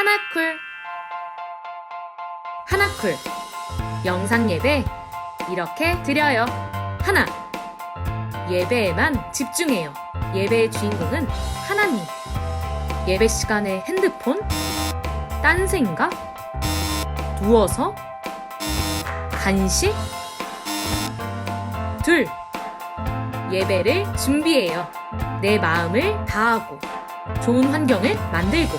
하나쿨 하나쿨 영상 예배 이렇게 드려요. 하나, 예배에만 집중해요. 예배의 주인공은 하나님. 예배 시간에 핸드폰? 딴 생각? 누워서? 간식? 둘, 예배를 준비해요. 내 마음을 다하고 좋은 환경을 만들고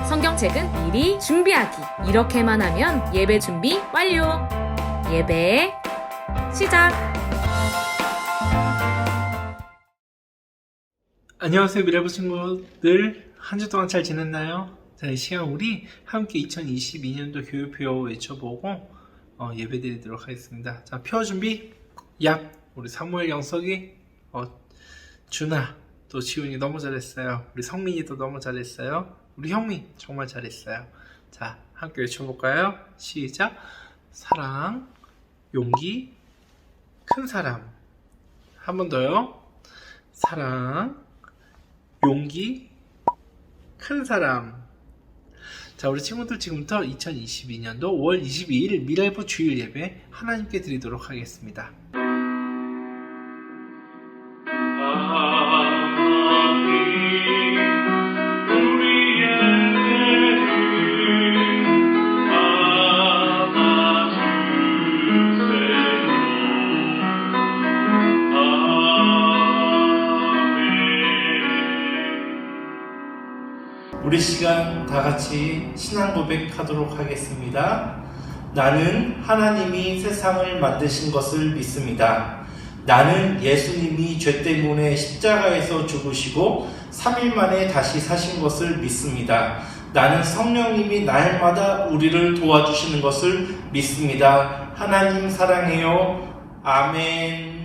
성경책은 미리 준비하기. 이렇게만 하면 예배 준비 완료. 예배 시작. 안녕하세요, 미라부 친구들. 한 주 동안 잘 지냈나요? 자, 이 시간 우리 함께 2022년도 교육표 외쳐보고 예배 드리도록 하겠습니다. 자, 표 준비. 얍. 우리 사무엘 영석이 준아 또 지훈이 너무 잘했어요. 우리 성민이도 너무 잘했어요. 우리 형민 정말 잘했어요. 자, 함께 외쳐볼까요? 시작. 사랑, 용기, 큰 사람. 한 번 더요. 사랑, 용기, 큰 사람. 자, 우리 친구들 지금부터 2022년도 5월 22일 미랄부 주일 예배 하나님께 드리도록 하겠습니다. 우리 시간 다 같이 신앙 고백하도록 하겠습니다. 나는 하나님이 세상을 만드신 것을 믿습니다. 나는 예수님이 죄 때문에 십자가에서 죽으시고 3일 만에 다시 사신 것을 믿습니다. 나는 성령님이 날마다 우리를 도와주시는 것을 믿습니다. 하나님 사랑해요. 아멘.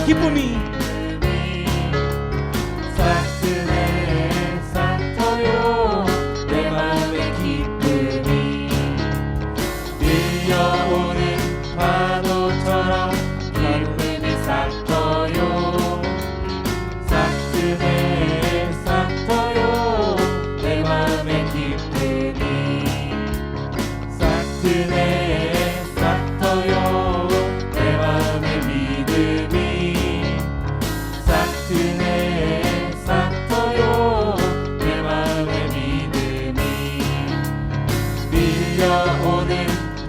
기쁨이 싹트네 싹터요 내 마음의 기쁨이 밀려오는 파도처럼 기쁨이 싹터요 싹트네 싹터요 내 마음의 기쁨이 싹트네 싹터요 내 마음의 믿음이 싹트네 싹터요 내 마음의 믿음이 밀려오는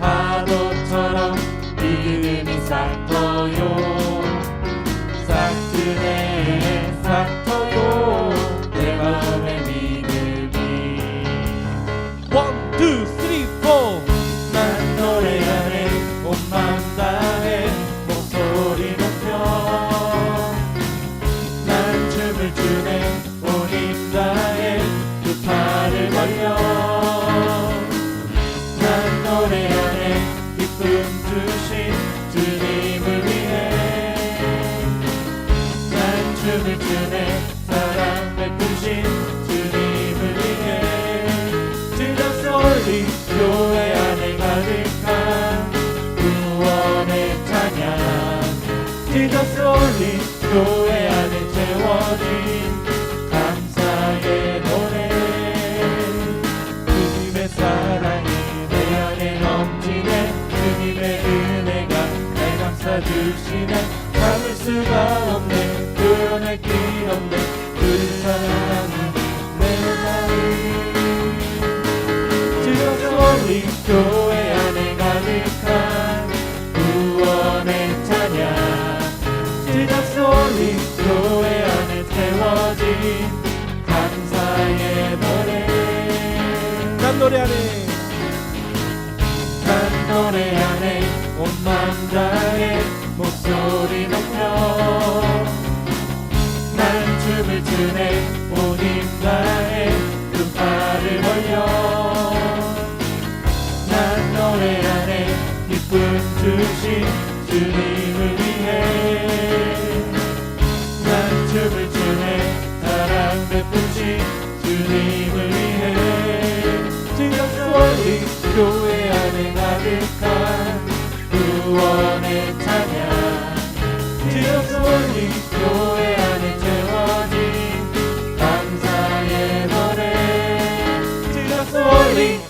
파도처럼 믿음이 싹터요 싹트네 싹터요 내 마음의 믿음이 1, 2, 3, 4 난 노래하네 온 마음 다해 목소리 높여 난 춤을 추네 온 힘 다해 두 팔을 벌려 난 노래하네 기쁨 주신 주님을 위해 난 춤을 추네 사랑 베푸신 주님을 위해 Jesus only 교회 안에 가득한 구원의 찬양 Jesus only 교회 안에 채워진 감사의 노래 주님의 사랑이 내 안에 넘치네 주님의 은혜가 날 감싸주시네 참을 수가 없네 표현할 길 없네 그를 사랑하는 내 마음 Jesus only 교회 안에 가득한 구원의 찬양 Jesus only 교회 안에 채워진 감사의 노래 난 노래하네 난 노래하네 온 마음 다해 은혜 온 힘 다해 두 팔을 벌려 난 노래하네 기쁨 주신 주님을 위해 난 춤을 추네 사랑 베푸신 주님을 위해 지금 원리 교회 안에 가득한 구원의 찬양 지금 원리 교회 안에 채워진 감사의 노래 지금 원리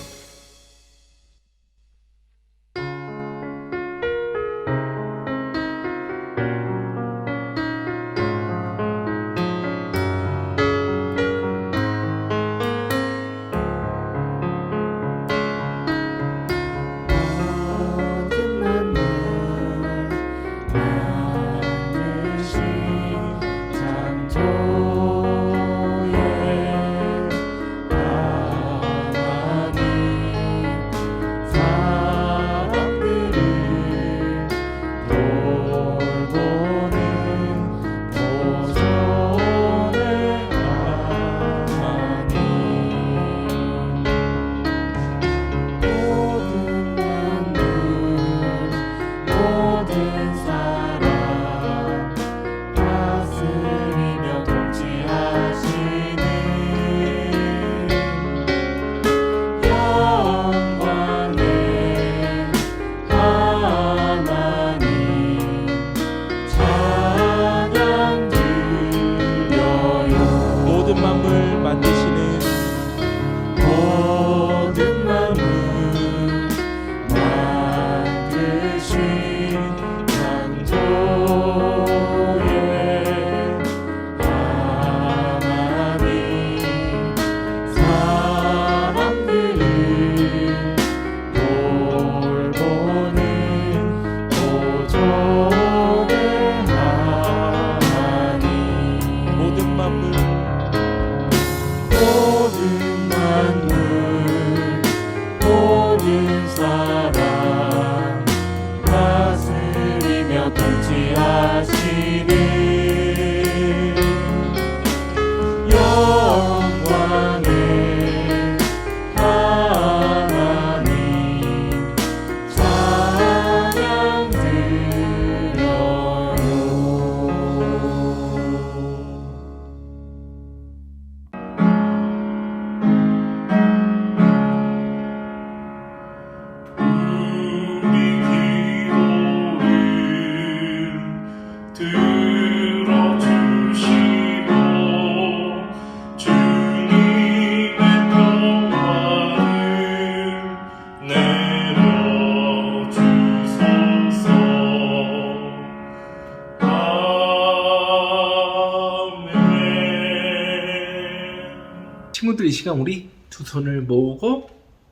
친구들 이 시간 우리 두 손을 모으고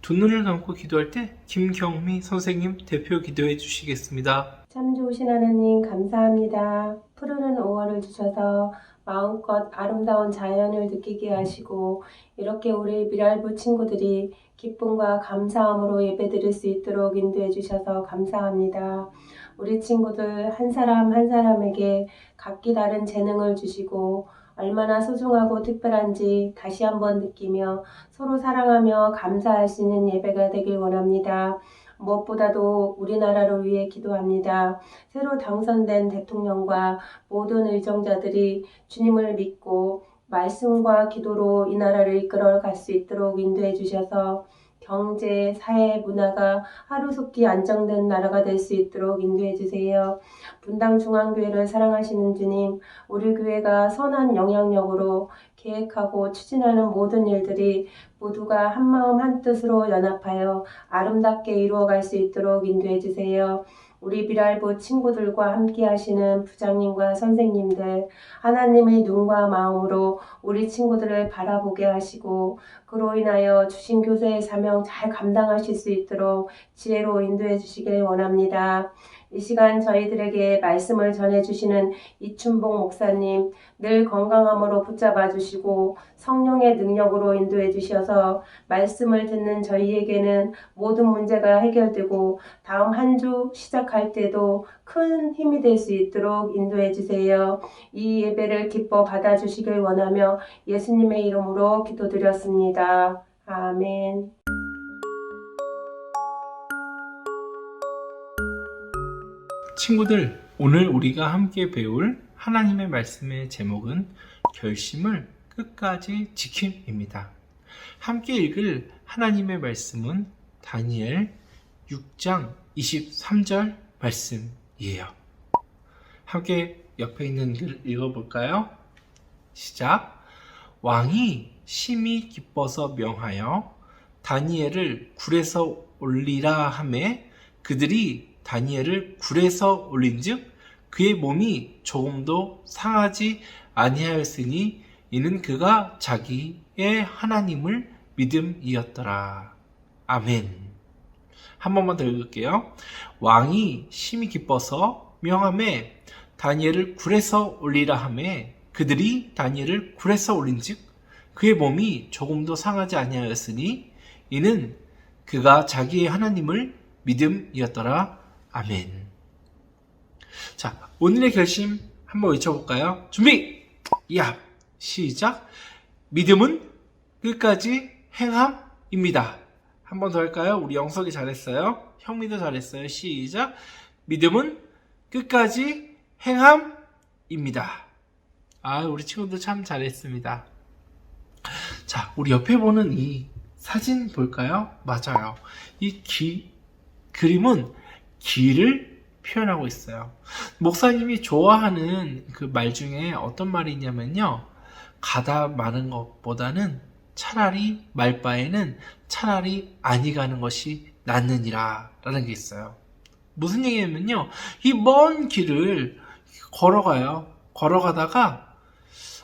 두 눈을 감고 기도할 때 김경미 선생님 대표 기도해 주시겠습니다. 참 좋으신 하나님 감사합니다. 푸르른 5월을 주셔서 마음껏 아름다운 자연을 느끼게 하시고 이렇게 우리 미랄부 친구들이 기쁨과 감사함으로 예배드릴 수 있도록 인도해 주셔서 감사합니다. 우리 친구들 한 사람 한 사람에게 각기 다른 재능을 주시고 얼마나 소중하고 특별한지 다시 한번 느끼며 서로 사랑하며 감사할 수 있는 예배가 되길 원합니다. 무엇보다도 우리나라를 위해 기도합니다. 새로 당선된 대통령과 모든 의정자들이 주님을 믿고 말씀과 기도로 이 나라를 이끌어갈 수 있도록 인도해 주셔서 경제, 사회, 문화가 하루속히 안정된 나라가 될 수 있도록 인도해 주세요. 분당 중앙교회를 사랑하시는 주님, 우리 교회가 선한 영향력으로 계획하고 추진하는 모든 일들이 모두가 한마음 한뜻으로 연합하여 아름답게 이루어갈 수 있도록 인도해 주세요. 우리 미랄부 친구들과 함께 하시는 부장님과 선생님들, 하나님의 눈과 마음으로 우리 친구들을 바라보게 하시고 그로 인하여 주신 교세의 사명 잘 감당하실 수 있도록 지혜로 인도해 주시길 원합니다. 이 시간 저희들에게 말씀을 전해주시는 이춘복 목사님 늘 건강함으로 붙잡아 주시고 성령의 능력으로 인도해 주셔서 말씀을 듣는 저희에게는 모든 문제가 해결되고 다음 한 주 시작할 때도 큰 힘이 될 수 있도록 인도해 주세요. 이 예배를 기뻐 받아주시길 원하며 예수님의 이름으로 기도드렸습니다. 아멘. 친구들, 오늘 우리가 함께 배울 하나님의 말씀의 제목은 결심을 끝까지 지킴입니다. 함께 읽을 하나님의 말씀은 다니엘 6장 23절 말씀이에요. 함께 옆에 있는 글 읽어볼까요? 시작. 왕이 심히 기뻐서 명하여 다니엘을 굴에서 올리라 하매 그들이 다니엘을 굴에서 올린즉 그의 몸이 조금도 상하지 아니하였으니 이는 그가 자기의 하나님을 믿음이었더라. 아멘. 한 번만 더 읽을게요. 왕이 심히 기뻐서 명하매 다니엘을 굴에서 올리라 하매 그들이 다니엘을 굴에서 올린즉 그의 몸이 조금도 상하지 아니하였으니 이는 그가 자기의 하나님을 믿음이었더라. 아멘. 자, 오늘의 결심 한번 외쳐볼까요? 준비! 야! 시작! 믿음은 끝까지 행함입니다. 한 번 더 할까요? 우리 영석이 잘했어요. 형미도 잘했어요. 시작! 믿음은 끝까지 행함입니다. 아, 우리 친구들 참 잘했습니다. 자, 우리 옆에 보는 이 사진 볼까요? 맞아요. 이 그림은 길을 표현하고 있어요. 목사님이 좋아하는 그 말 중에 어떤 말이 있냐면요. 가다 마는 것보다는 차라리 말바에는 차라리 아니 가는 것이 낫느니라 라는 게 있어요. 무슨 얘기냐면요. 이 먼 길을 걸어가요. 걸어가다가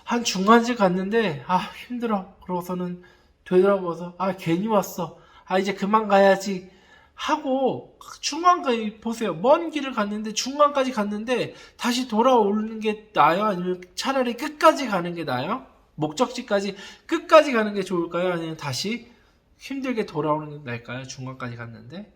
한 중간쯤 갔는데 힘들어. 그러고서는 되돌아보면서 괜히 왔어. 이제 그만 가야지 하고 중간까지 보세요. 먼 길을 갔는데 중간까지 갔는데 다시 돌아오는 게 나아요? 아니면 차라리 끝까지 가는 게 나아요? 목적지까지 끝까지 가는 게 좋을까요? 아니면 다시 힘들게 돌아오는 게 나을까요? 중간까지 갔는데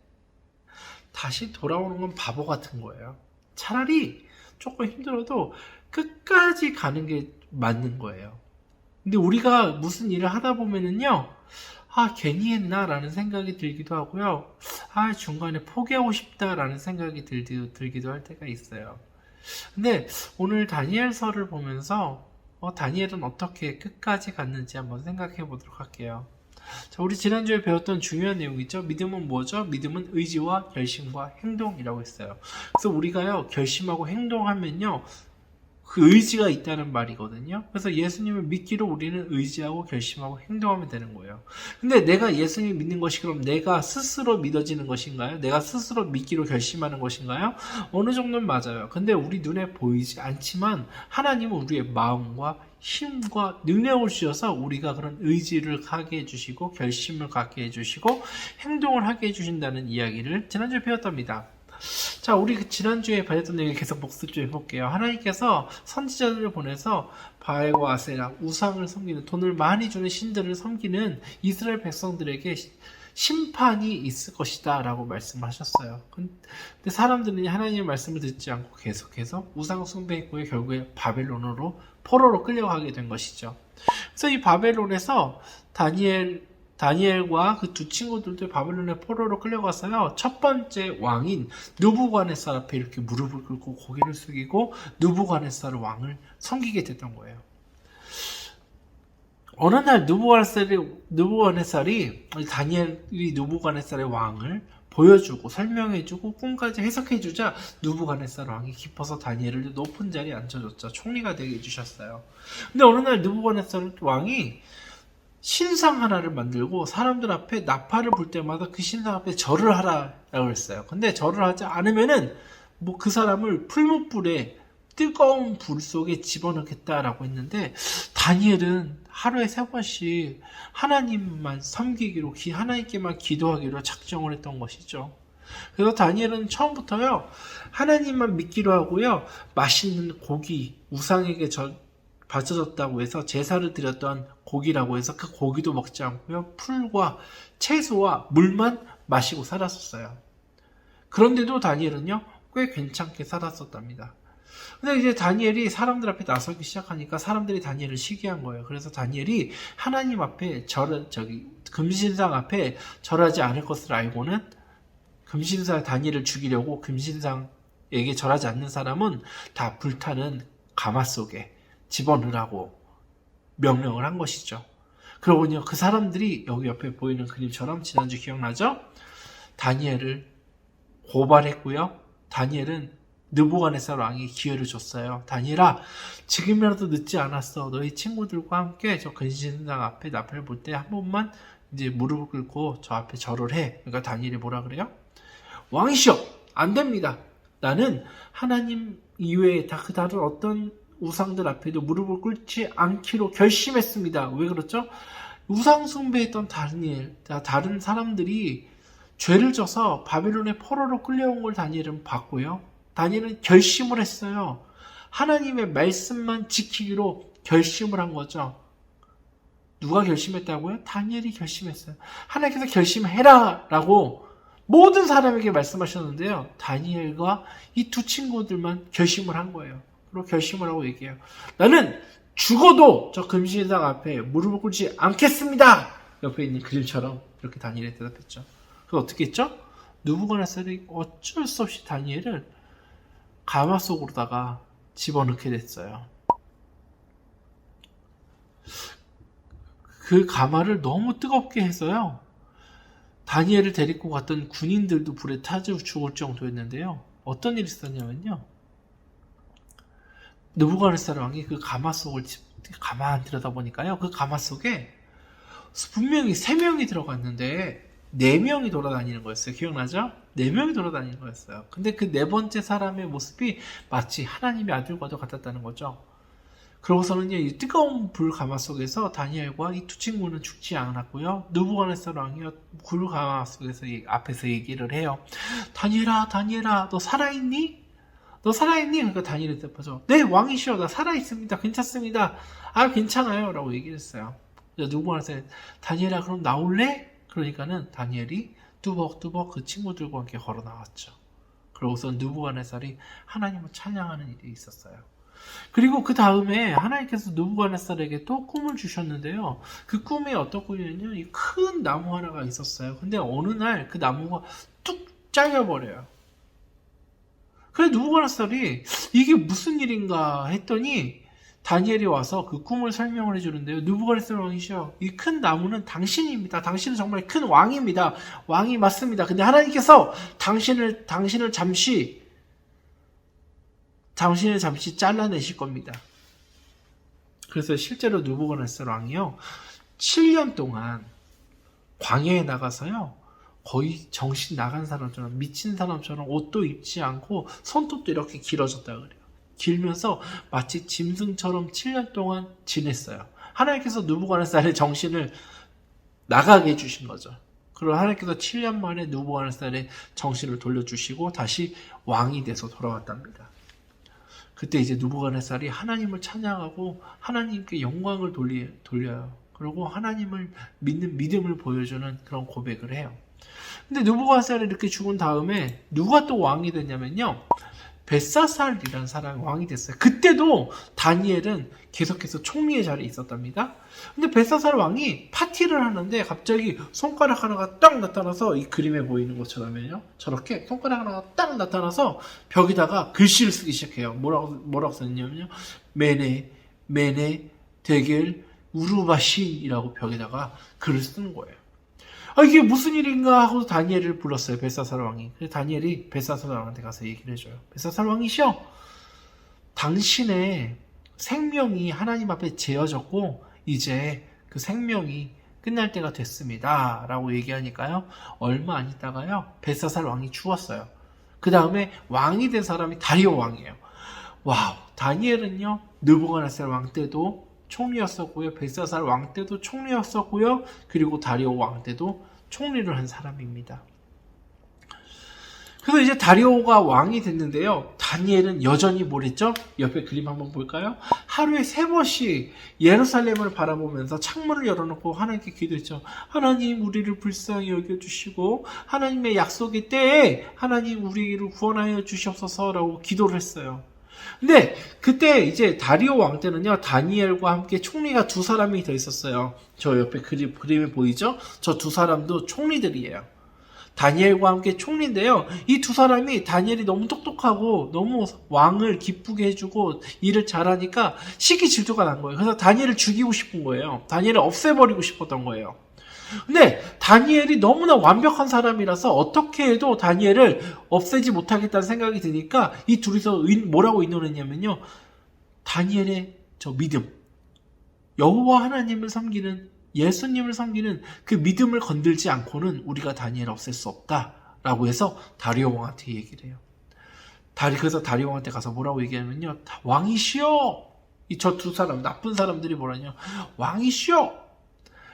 다시 돌아오는 건 바보 같은 거예요. 차라리 조금 힘들어도 끝까지 가는 게 맞는 거예요. 근데 우리가 무슨 일을 하다 보면은요, 괜히 했나? 라는 생각이 들기도 하고요. 중간에 포기하고 싶다 라는 생각이 들기도 할 때가 있어요. 근데 오늘 다니엘서를 보면서 다니엘은 어떻게 끝까지 갔는지 한번 생각해 보도록 할게요. 자, 우리 지난주에 배웠던 중요한 내용이죠. 믿음은 뭐죠? 믿음은 의지와 결심과 행동이라고 했어요. 그래서 우리가요, 결심하고 행동하면요, 그 의지가 있다는 말이거든요. 그래서 예수님을 믿기로 우리는 의지하고 결심하고 행동하면 되는 거예요. 근데 내가 예수님 믿는 것이 그럼 내가 스스로 믿어지는 것인가요? 내가 스스로 믿기로 결심하는 것인가요? 어느 정도는 맞아요. 근데 우리 눈에 보이지 않지만 하나님은 우리의 마음과 힘과 능력을 주셔서 우리가 그런 의지를 하게 해주시고 결심을 갖게 해주시고 행동을 하게 해주신다는 이야기를 지난주에 배웠답니다. 자, 우리 지난주에 배웠던 내용 계속 복습 좀 해볼게요. 하나님께서 선지자들을 보내서 바알과 아세라, 우상을 섬기는, 돈을 많이 주는 신들을 섬기는 이스라엘 백성들에게 심판이 있을 것이다 라고 말씀하셨어요. 근데 사람들은 하나님의 말씀을 듣지 않고 계속해서 우상 숭배했고 결국에 바벨론으로 포로로 끌려가게 된 것이죠. 그래서 이 바벨론에서 다니엘과 그 두 친구들도 바벨론의 포로로 끌려가서요. 첫 번째 왕인 느부갓네살 앞에 이렇게 무릎을 꿇고 고개를 숙이고 느부갓네살 왕을 섬기게 됐던 거예요. 어느 날 느부갓네살이 다니엘이 느부갓네살의 왕을 보여주고 설명해주고 꿈까지 해석해주자 느부갓네살 왕이 기뻐서 다니엘을 높은 자리에 앉혀줬죠. 총리가 되게 해주셨어요. 근데 어느 날 느부갓네살 왕이 신상 하나를 만들고 사람들 앞에 나팔을 불 때마다 그 신상 앞에 절을 하라고 했어요. 근데 절을 하지 않으면은 그 사람을 풀무불에 뜨거운 불 속에 집어넣겠다라고 했는데 다니엘은 하루에 3번씩 하나님만 섬기기로 하나님께만 기도하기로 작정을 했던 것이죠. 그래서 다니엘은 처음부터요, 하나님만 믿기로 하고요, 맛있는 고기, 우상에게 바쳐졌다고 해서 제사를 드렸던 고기라고 해서 그 고기도 먹지 않고요, 풀과 채소와 물만 마시고 살았었어요. 그런데도 다니엘은요, 꽤 괜찮게 살았었답니다. 근데 이제 다니엘이 사람들 앞에 나서기 시작하니까 사람들이 다니엘을 시기한 거예요. 그래서 다니엘이 하나님 앞에 금신상 앞에 절하지 않을 것을 알고는 금신상 다니엘을 죽이려고 금신상에게 절하지 않는 사람은 다 불타는 가마 속에 집어넣으라고 명령을 한 것이죠. 그러고요, 그 사람들이 여기 옆에 보이는 그림처럼 지난주 기억나죠? 다니엘을 고발했고요. 다니엘은 느부갓네살 왕이 기회를 줬어요. 다니엘아, 지금이라도 늦지 않았어. 너희 친구들과 함께 저 근신상 앞에 나팔을 불 때 한 번만 이제 무릎을 꿇고 저 앞에 절을 해. 그러니까 다니엘이 뭐라 그래요? 왕이시여, 안 됩니다. 나는 하나님 이외에 그 다른 어떤 우상들 앞에도 무릎을 꿇지 않기로 결심했습니다. 왜 그렇죠? 우상 숭배했던 다른 사람들이 죄를 져서 바벨론의 포로로 끌려온 걸 다니엘은 봤고요. 다니엘은 결심을 했어요. 하나님의 말씀만 지키기로 결심을 한 거죠. 누가 결심했다고요? 다니엘이 결심했어요. 하나님께서 결심해라 라고 모든 사람에게 말씀하셨는데요, 다니엘과 이 두 친구들만 결심을 한 거예요. 그리고 결심을 하고 얘기해요. 나는 죽어도 저 금신상 앞에 무릎을 꿇지 않겠습니다. 옆에 있는 그림처럼 이렇게 다니엘이 대답했죠. 그래서 어떻게 했죠? 느부갓네살이 어쩔 수 없이 다니엘을 가마 속으로다가 집어넣게 됐어요. 그 가마를 너무 뜨겁게 해서요, 다니엘을 데리고 갔던 군인들도 불에 타져 죽을 정도였는데요. 어떤 일이 있었냐면요, 느부갓네살 왕이 그 가마 속을 가만 들여다보니까요, 그 가마 속에 분명히 3명이 들어갔는데 4명이 돌아다니는 거였어요. 기억나죠? 4명이 돌아다니는 거였어요. 근데 그 4번째 사람의 모습이 마치 하나님의 아들과도 같았다는 거죠. 그러고서는 이 뜨거운 불 가마 속에서 다니엘과 이 두 친구는 죽지 않았고요, 느부갓네살 왕이 불 가마 속에서 앞에서 얘기를 해요. 다니엘아, 너 살아있니? 너 살아있니? 그러니까 다니엘이 대답하죠. 네, 왕이시여, 나 살아있습니다. 괜찮습니다. 아, 괜찮아요. 라고 얘기를 했어요. 느부갓네살, 다니엘아, 그럼 나올래? 그러니까는 다니엘이 뚜벅뚜벅 그 친구들과 함께 걸어 나왔죠. 그러고서 느부갓네살이 하나님을 찬양하는 일이 있었어요. 그리고 그 다음에 하나님께서 느부갓네살에게 또 꿈을 주셨는데요. 그 꿈에 어떤 꿈이냐면요, 이 큰 나무 하나가 있었어요. 근데 어느 날 그 나무가 뚝 잘려버려요. 그래서 느부갓네살이 이게 무슨 일인가 했더니 다니엘이 와서 그 꿈을 설명을 해주는데요. 느부갓네살 왕이시여, 이 큰 나무는 당신입니다. 당신은 정말 큰 왕입니다. 왕이 맞습니다. 근데 하나님께서 당신을 잠시 잘라내실 겁니다. 그래서 실제로 느부갓네살 왕이요, 7년 동안 광야에 나가서요, 거의 정신 나간 사람처럼, 미친 사람처럼 옷도 입지 않고 손톱도 이렇게 길어졌다 그래요. 길면서 마치 짐승처럼 7년 동안 지냈어요. 하나님께서 느부갓네살의 정신을 나가게 해주신 거죠. 그리고 하나님께서 7년 만에 느부갓네살의 정신을 돌려주시고 다시 왕이 돼서 돌아왔답니다. 그때 이제 느부갓네살이 하나님을 찬양하고 하나님께 영광을 돌려요. 그리고 하나님을 믿는 믿음을 보여주는 그런 고백을 해요. 근데 느부갓네살이 이렇게 죽은 다음에 누가 또 왕이 됐냐면요, 벳사살이라는 사람이 왕이 됐어요. 그때도 다니엘은 계속해서 총리의 자리에 있었답니다. 근데 벳사살 왕이 파티를 하는데 갑자기 손가락 하나가 딱 나타나서, 이 그림에 보이는 것처럼요, 저렇게 손가락 하나가 딱 나타나서 벽에다가 글씨를 쓰기 시작해요. 뭐라고 썼냐면요, 메네 데겔 우르바신이라고 벽에다가 글을 쓰는 거예요. 이게 무슨 일인가 하고 다니엘을 불렀어요, 벳사살 왕이. 그래서 다니엘이 벳사살 왕한테 가서 얘기를 해줘요. 벳사살 왕이시여, 당신의 생명이 하나님 앞에 재어졌고 이제 그 생명이 끝날 때가 됐습니다 라고 얘기하니까요, 얼마 안 있다가요, 벳사살 왕이 죽었어요. 그 다음에 왕이 된 사람이 다리오 왕이에요. 와우, 다니엘은요, 느부갓네살 왕 때도 총리였었고요, 벳사살 왕 때도 총리였었고요, 그리고 다리오 왕 때도 총리를 한 사람입니다. 그래서 이제 다리오가 왕이 됐는데요. 다니엘은 여전히 뭘 했죠? 옆에 그림 한번 볼까요? 하루에 3번씩 예루살렘을 바라보면서 창문을 열어놓고 하나님께 기도했죠. 하나님, 우리를 불쌍히 여겨주시고 하나님의 약속의 때에 하나님, 우리를 구원하여 주시옵소서라고 기도를 했어요. 근데 그때 이제 다리오 왕 때는요, 다니엘과 함께 총리가 2사람이 더 있었어요. 저 옆에 그림에 보이죠? 저 2사람도 총리들이에요. 다니엘과 함께 총리인데요. 이 2사람이 다니엘이 너무 똑똑하고 너무 왕을 기쁘게 해주고 일을 잘하니까 시기 질투가 난 거예요. 그래서 다니엘을 죽이고 싶은 거예요. 다니엘을 없애버리고 싶었던 거예요. 근데 다니엘이 너무나 완벽한 사람이라서 어떻게 해도 다니엘을 없애지 못하겠다는 생각이 드니까 이 둘이서 뭐라고 의논했냐면요. 다니엘의 저 믿음, 여호와 하나님을 섬기는, 예수님을 섬기는 그 믿음을 건들지 않고는 우리가 다니엘을 없앨 수 없다라고 해서 다리오 왕한테 얘기를 해요. 그래서 다리오 왕한테 가서 뭐라고 얘기하면요. 왕이시여! 저 2사람, 나쁜 사람들이 뭐라냐. 왕이시여!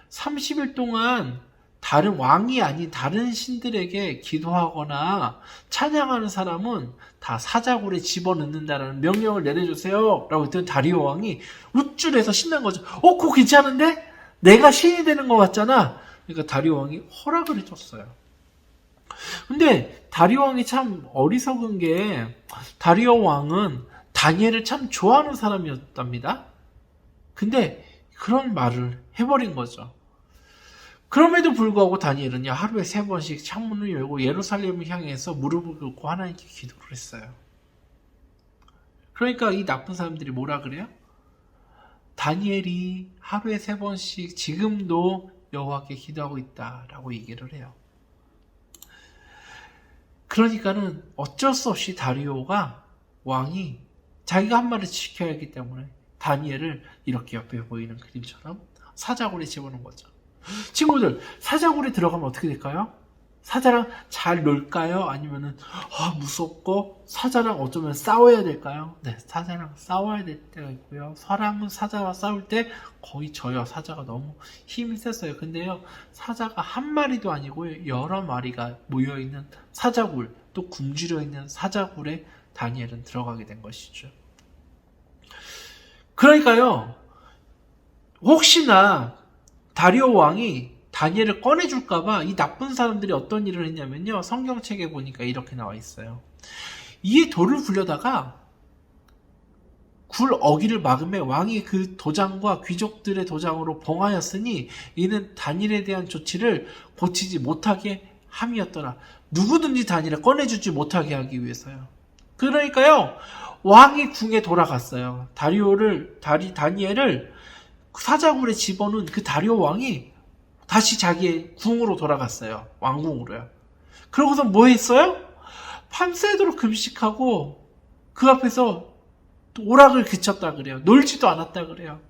30일 동안 다른 왕이 아닌 다른 신들에게 기도하거나 찬양하는 사람은 다 사자굴에 집어넣는다라는 명령을 내려주세요. 라고 했더니 다리오 왕이 우쭐해서 신난 거죠. 그거 괜찮은데? 내가 신이 되는 것 같잖아. 그러니까 다리오 왕이 허락을 해줬어요. 근데 다리오 왕이 참 어리석은 게, 다리오 왕은 다니엘을 참 좋아하는 사람이었답니다. 근데 그런 말을 해버린 거죠. 그럼에도 불구하고 다니엘은요, 하루에 3번씩 창문을 열고 예루살렘을 향해서 무릎을 꿇고 하나님께 기도를 했어요. 그러니까 이 나쁜 사람들이 뭐라 그래요? 다니엘이 하루에 3번씩 지금도 여호와께 기도하고 있다라고 얘기를 해요. 그러니까는 어쩔 수 없이 다리오가 왕이 자기가 한 말을 지켜야 하기 때문에 다니엘을 이렇게 옆에 보이는 그림처럼 사자굴에 집어넣은 거죠. 친구들, 사자굴에 들어가면 어떻게 될까요? 사자랑 잘 놀까요? 아니면은 무섭고 사자랑 어쩌면 싸워야 될까요? 네, 사자랑 싸워야 될 때가 있고요. 사람은 사자와 싸울 때 거의 져요. 사자가 너무 힘이 셌어요. 근데요, 사자가 한 마리도 아니고 여러 마리가 모여있는 사자굴, 또 굶주려 있는 사자굴에 다니엘은 들어가게 된 것이죠. 그러니까요, 혹시나 다리오 왕이 다니엘을 꺼내줄까봐 이 나쁜 사람들이 어떤 일을 했냐면요, 성경책에 보니까 이렇게 나와 있어요. 이에 돌을 굴려다가 굴 어기를 막음에 왕이 그 도장과 귀족들의 도장으로 봉하였으니 이는 다니엘에 대한 조치를 고치지 못하게 함이었더라. 누구든지 다니엘을 꺼내주지 못하게 하기 위해서요. 그러니까요, 왕이 궁에 돌아갔어요. 다니엘을 사자굴에 집어넣은 그 다리오 왕이 다시 자기의 궁으로 돌아갔어요. 왕궁으로요. 그러고서 뭐 했어요? 밤새도록 금식하고 그 앞에서 오락을 그쳤다 그래요. 놀지도 않았다 그래요.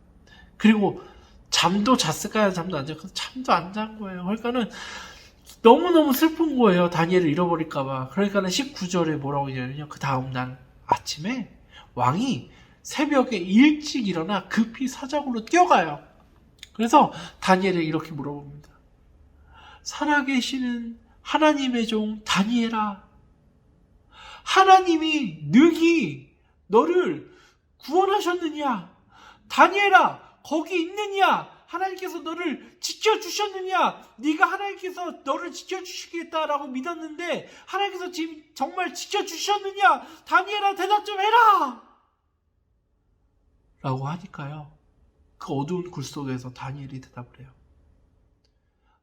그리고 잠도 잤을까요? 잠도 안 잤고 잠도 안 잔 거예요. 그러니까는 너무너무 슬픈 거예요. 다니엘을 잃어버릴까봐. 그러니까는 19절에 뭐라고 얘기하냐면요. 그 다음날 아침에 왕이 새벽에 일찍 일어나 급히 사자굴로 뛰어가요. 그래서 다니엘을 이렇게 물어봅니다. 살아계시는 하나님의 종 다니엘아, 하나님이 능히 너를 구원하셨느냐? 다니엘아, 거기 있느냐? 하나님께서 너를 지켜주셨느냐? 네가 하나님께서 너를 지켜주시겠다라고 믿었는데 하나님께서 지금 정말 지켜주셨느냐? 다니엘아, 대답 좀 해라! 라고 하니까요, 그 어두운 굴 속에서 다니엘이 대답을 해요.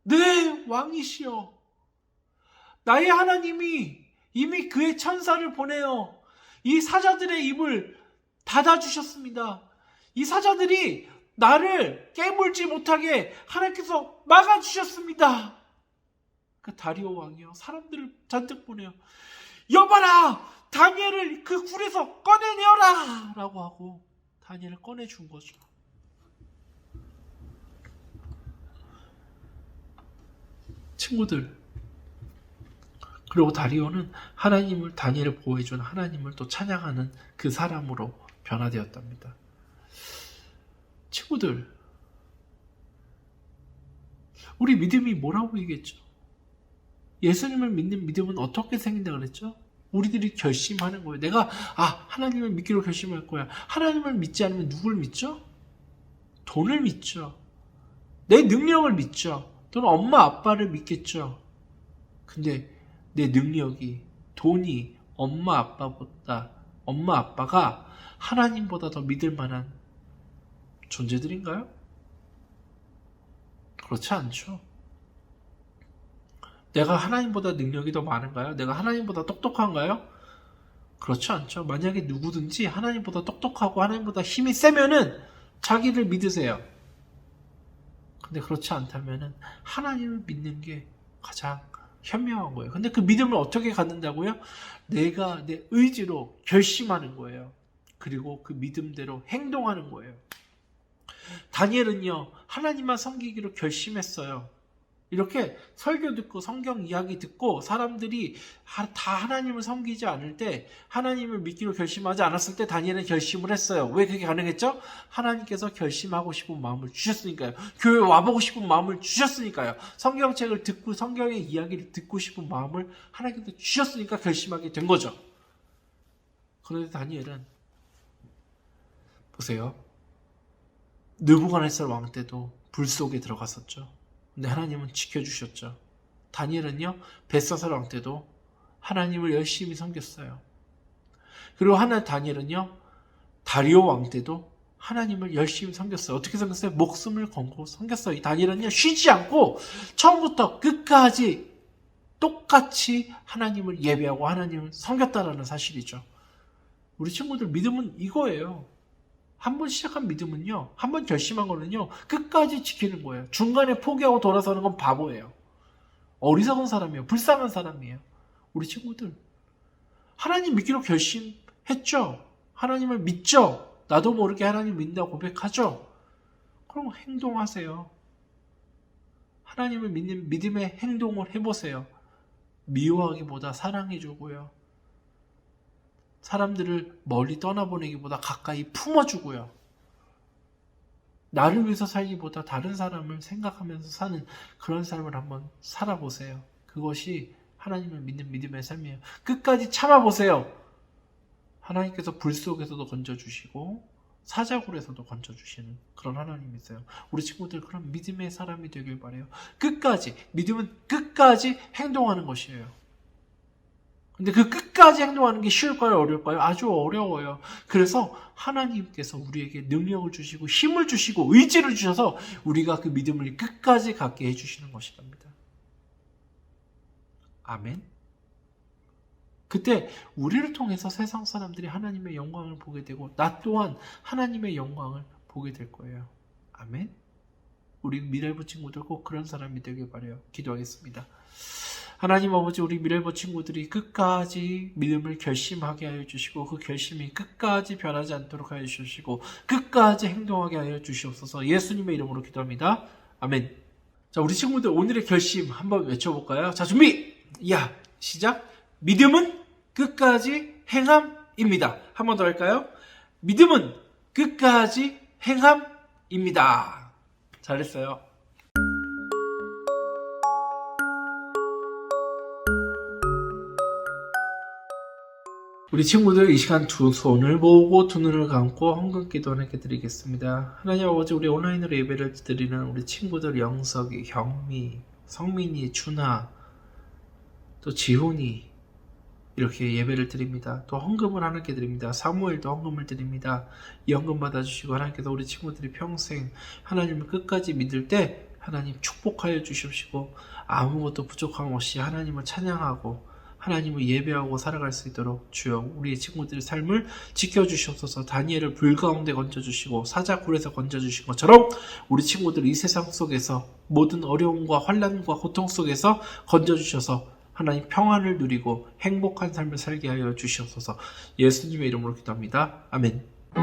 네, 왕이시여. 나의 하나님이 이미 그의 천사를 보내어 이 사자들의 입을 닫아주셨습니다. 이 사자들이 나를 깨물지 못하게 하나님께서 막아주셨습니다. 그 다리오 왕이요, 사람들을 잔뜩 보내요. 여봐라, 다니엘을 그 굴에서 꺼내내어라! 라고 하고 다니엘을 꺼내준 거죠. 친구들, 그리고 다리오는 다니엘을 보호해준 하나님을 또 찬양하는 그 사람으로 변화되었답니다. 친구들, 우리 믿음이 뭐라고 얘기했죠? 예수님을 믿는 믿음은 어떻게 생긴다 그랬죠? 우리들이 결심하는 거예요. 내가 하나님을 믿기로 결심할 거야. 하나님을 믿지 않으면 누굴 믿죠? 돈을 믿죠. 내 능력을 믿죠. 또는 엄마 아빠를 믿겠죠. 근데 내 능력이, 돈이 엄마 아빠가 하나님보다 더 믿을 만한 존재들인가요? 그렇지 않죠. 내가 하나님보다 능력이 더 많은가요? 내가 하나님보다 똑똑한가요? 그렇지 않죠. 만약에 누구든지 하나님보다 똑똑하고 하나님보다 힘이 세면은 자기를 믿으세요. 근데 그렇지 않다면은 하나님을 믿는 게 가장 현명한 거예요. 근데 그 믿음을 어떻게 갖는다고요? 내가 내 의지로 결심하는 거예요. 그리고 그 믿음대로 행동하는 거예요. 다니엘은요, 하나님만 섬기기로 결심했어요. 이렇게 설교 듣고 성경 이야기 듣고 사람들이 다 하나님을 섬기지 않을 때, 하나님을 믿기로 결심하지 않았을 때 다니엘은 결심을 했어요. 왜 그게 가능했죠? 하나님께서 결심하고 싶은 마음을 주셨으니까요. 교회 와보고 싶은 마음을 주셨으니까요. 성경책을 듣고 성경의 이야기를 듣고 싶은 마음을 하나님께서 주셨으니까 결심하게 된 거죠. 그런데 다니엘은 보세요. 느부갓네살 왕 때도 불 속에 들어갔었죠. 근데 하나님은 지켜주셨죠. 다니엘은요, 벳사살 왕 때도 하나님을 열심히 섬겼어요. 그리고 다니엘은요, 다리오 왕 때도 하나님을 열심히 섬겼어요. 어떻게 섬겼어요? 목숨을 걸고 섬겼어요. 이 다니엘은요, 쉬지 않고 처음부터 끝까지 똑같이 하나님을 예배하고 하나님을 섬겼다라는 사실이죠. 우리 친구들 믿음은 이거예요. 한 번 시작한 믿음은요, 한 번 결심한 거는요, 끝까지 지키는 거예요. 중간에 포기하고 돌아서는 건 바보예요. 어리석은 사람이에요. 불쌍한 사람이에요. 우리 친구들, 하나님 믿기로 결심했죠? 하나님을 믿죠? 나도 모르게 하나님 믿는다고 고백하죠? 그럼 행동하세요. 하나님을 믿는 믿음의 행동을 해보세요. 미워하기보다 사랑해주고요. 사람들을 멀리 떠나보내기보다 가까이 품어주고요. 나를 위해서 살기보다 다른 사람을 생각하면서 사는 그런 삶을 한번 살아보세요. 그것이 하나님을 믿는 믿음의 삶이에요. 끝까지 참아보세요. 하나님께서 불 속에서도 건져주시고 사자굴에서도 건져주시는 그런 하나님이세요. 우리 친구들 그런 믿음의 사람이 되길 바라요. 끝까지, 믿음은 끝까지 행동하는 것이에요. 근데 그 끝까지 행동하는 게 쉬울까요? 어려울까요? 아주 어려워요. 그래서 하나님께서 우리에게 능력을 주시고 힘을 주시고 의지를 주셔서 우리가 그 믿음을 끝까지 갖게 해주시는 것이랍니다. 아멘. 그때 우리를 통해서 세상 사람들이 하나님의 영광을 보게 되고 나 또한 하나님의 영광을 보게 될 거예요. 아멘. 우리 미랄부 친구들 꼭 그런 사람이 되길 바라요. 기도하겠습니다. 하나님 아버지, 우리 미랄부 친구들이 끝까지 믿음을 결심하게 하여 주시고 그 결심이 끝까지 변하지 않도록 하여 주시고 끝까지 행동하게 하여 주시옵소서. 예수님의 이름으로 기도합니다. 아멘. 자, 우리 친구들 오늘의 결심 한번 외쳐볼까요? 자, 준비! 시작! 믿음은 끝까지 행함입니다. 한 번 더 할까요? 믿음은 끝까지 행함입니다. 잘했어요. 우리 친구들 이 시간 두 손을 모으고 두 눈을 감고 헌금 기도 하나님께 드리겠습니다. 하나님 아버지, 우리 온라인으로 예배를 드리는 우리 친구들 영석이, 경미, 성민이, 준하, 또 지훈이 이렇게 예배를 드립니다. 또 헌금을 하나님께 드립니다. 사무엘도 헌금을 드립니다. 이 헌금 받아주시고 하나님께서 우리 친구들이 평생 하나님을 끝까지 믿을 때 하나님 축복하여 주시옵시고 아무것도 부족함 없이 하나님을 찬양하고 하나님을 예배하고 살아갈 수 있도록 주여 우리의 친구들의 삶을 지켜주시옵소서. 다니엘을 불 가운데 건져주시고 사자굴에서 건져주신 것처럼 우리 친구들 이 세상 속에서 모든 어려움과 환난과 고통 속에서 건져주셔서 하나님 평안을 누리고 행복한 삶을 살게 하여 주시옵소서. 예수님의 이름으로 기도합니다. 아멘. 그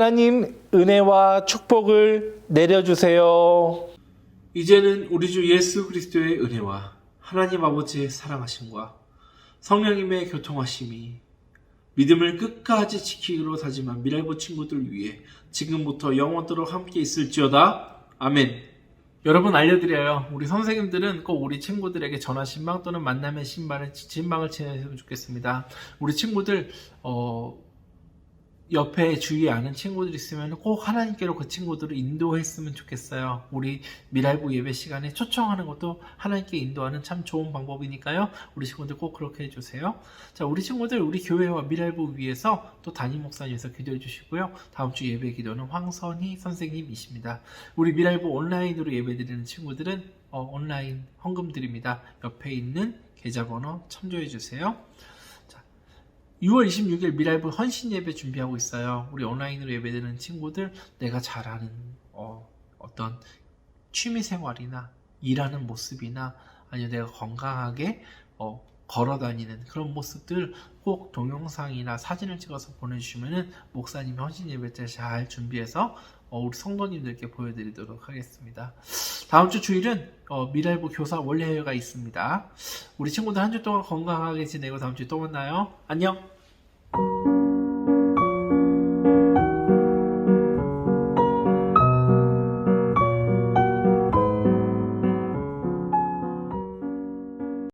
하나님 은혜와 축복을 내려주세요. 이제는 우리 주 예수 그리스도의 은혜와 하나님 아버지의 사랑하심과 성령님의 교통하심이 믿음을 끝까지 지키기로 다짐한 미랄부 친구들 위해 지금부터 영원토록 함께 있을지어다. 아멘. 여러분 알려드려요. 우리 선생님들은 꼭 우리 친구들에게 전화 신방 또는 만남의 신방을 지내셨으면 좋겠습니다. 우리 친구들 옆에 주위에 아는 친구들 있으면 꼭 하나님께로 그 친구들을 인도했으면 좋겠어요. 우리 미랄부 예배 시간에 초청하는 것도 하나님께 인도하는 참 좋은 방법이니까요. 우리 친구들 꼭 그렇게 해주세요. 자, 우리 친구들 우리 교회와 미랄부 위해서 또 담임 목사님께서 기도해 주시고요. 다음 주 예배 기도는 황선희 선생님이십니다. 우리 미랄부 온라인으로 예배 드리는 친구들은 온라인 헌금 드립니다. 옆에 있는 계좌번호 참조해 주세요. 6월 26일 미랄부 헌신 예배 준비하고 있어요. 우리 온라인으로 예배드리는 친구들, 내가 잘 아는 어떤 취미 생활이나 일하는 모습이나 아니면 내가 건강하게 걸어 다니는 그런 모습들 꼭 동영상이나 사진을 찍어서 보내주시면은 목사님이 헌신 예배 때 잘 준비해서 우리 성도님들께 보여드리도록 하겠습니다. 다음 주 주일은 미랄부 교사 원래회가 있습니다. 우리 친구들 한 주 동안 건강하게 지내고 다음 주에 또 만나요. 안녕.